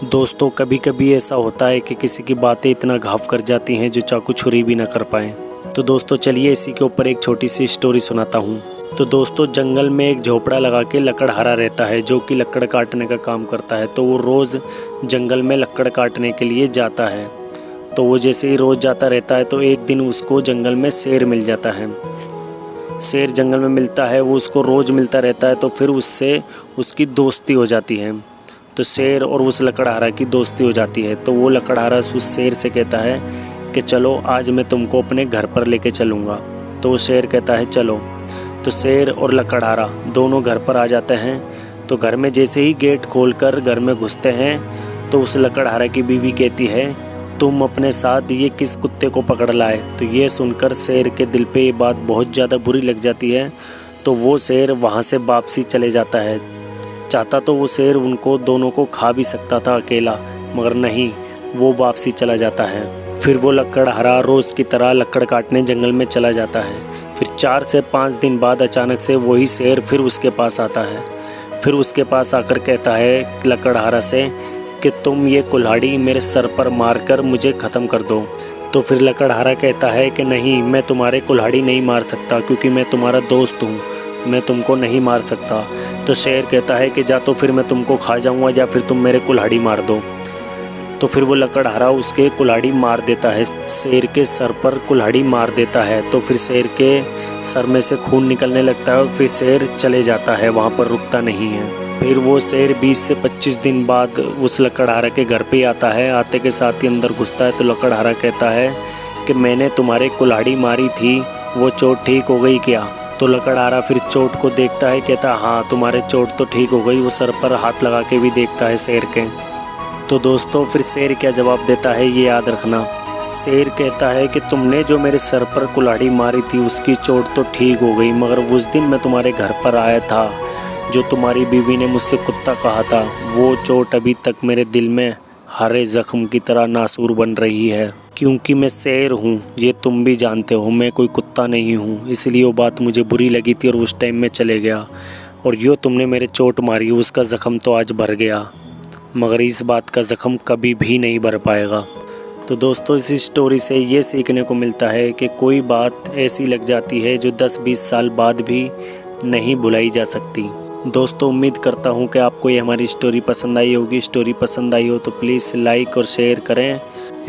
दोस्तों कभी कभी ऐसा होता है कि किसी की बातें इतना घाव कर जाती हैं जो चाकू छुरी भी ना कर पाएँ। तो दोस्तों चलिए इसी के ऊपर एक छोटी सी स्टोरी सुनाता हूँ। तो दोस्तों जंगल में एक झोपड़ा लगा के लकड़हारा रहता है जो कि लकड़ काटने का काम करता है। तो वो रोज़ जंगल में लकड़ काटने के लिए जाता है। तो वो जैसे ही रोज़ जाता रहता है तो एक दिन उसको जंगल में शेर मिल जाता है। शेर जंगल में मिलता है, वो उसको रोज़ मिलता रहता है। तो फिर उससे उसकी दोस्ती हो जाती है। तो शेर और उस लकड़हारा की दोस्ती हो जाती है। तो वो लकड़हारा उस शेर से कहता है कि चलो आज मैं तुमको अपने घर पर लेके चलूँगा। तो वो शेर कहता है चलो। तो शेर और लकड़हारा दोनों घर पर आ जाते हैं। तो घर में जैसे ही गेट खोलकर घर में घुसते हैं तो उस लकड़हारा की बीवी कहती है तुम अपने साथ ये किस कुत्ते को पकड़ लाए। तो ये सुनकर शेर के दिल पे ये बात बहुत ज़्यादा बुरी लग जाती है। तो वो शेर वहाँ से वापसी चले जाता है। चाहता तो वो शेर उनको दोनों को खा भी सकता था अकेला, मगर नहीं, वो वापसी चला जाता है। फिर वो लकड़हारा रोज़ की तरह लकड़ काटने जंगल में चला जाता है। फिर 4 से 5 दिन बाद अचानक से वही शेर फिर उसके पास आता है। फिर उसके पास आकर कहता है लकड़हारा से कि तुम ये कुल्हाड़ी मेरे सर पर मारकर मुझे ख़त्म कर दो। तो फिर लकड़हारा कहता है कि नहीं, मैं तुम्हारे कुल्हाड़ी नहीं मार सकता क्योंकि मैं तुम्हारा दोस्त हूँ, मैं तुमको नहीं मार सकता। तो शेर कहता है कि जा तो फिर मैं तुमको खा जाऊँगा या फिर तुम मेरे कुल्हाड़ी मार दो। तो फिर वो लकड़हारा उसके कुल्हाड़ी मार देता है, शेर के सर पर कुल्हाड़ी मार देता है। तो फिर शेर के सर में से खून निकलने लगता है और फिर शेर चले जाता है, वहाँ पर रुकता नहीं है। फिर वो शेर 20 से 25 दिन बाद उस लकड़हारा के घर पे आता है। आते के साथ ही अंदर घुसता है तो लकड़हारा कहता है कि मैंने तुम्हारे कुल्हाड़ी मारी थी, वो चोट ठीक हो गई क्या। तो लकड़हारा फिर चोट को देखता है, कहता है हाँ तुम्हारे चोट तो ठीक हो गई। वो सर पर हाथ लगा के भी देखता है शेर के। तो दोस्तों फिर शेर क्या जवाब देता है ये याद रखना। शेर कहता है कि तुमने जो मेरे सर पर कुल्हाड़ी मारी थी उसकी चोट तो ठीक हो गई, मगर उस दिन मैं तुम्हारे घर पर आया था, जो तुम्हारी बीवी ने मुझसे कुत्ता कहा था, वो चोट अभी तक मेरे दिल में हरे ज़ख्म की तरह नासूर बन रही है। क्योंकि मैं शेर हूँ, ये तुम भी जानते हो, मैं कोई कुत्ता नहीं हूँ, इसलिए वो बात मुझे बुरी लगी थी और उस टाइम में चले गया। और यो तुमने मेरे चोट मारी, उसका ज़ख्म तो आज भर गया, मगर इस बात का ज़ख्म कभी भी नहीं भर पाएगा। तो दोस्तों इस स्टोरी से ये सीखने को मिलता है कि कोई बात ऐसी लग जाती है जो 10-20 साल बाद भी नहीं भुलाई जा सकती। दोस्तों उम्मीद करता हूँ कि आपको ये हमारी स्टोरी पसंद आई होगी। स्टोरी पसंद आई हो तो प्लीज़ लाइक और शेयर करें।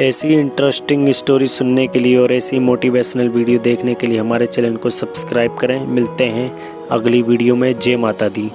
ऐसी इंटरेस्टिंग स्टोरी सुनने के लिए और ऐसी मोटिवेशनल वीडियो देखने के लिए हमारे चैनल को सब्सक्राइब करें। मिलते हैं अगली वीडियो में। जय माता दी।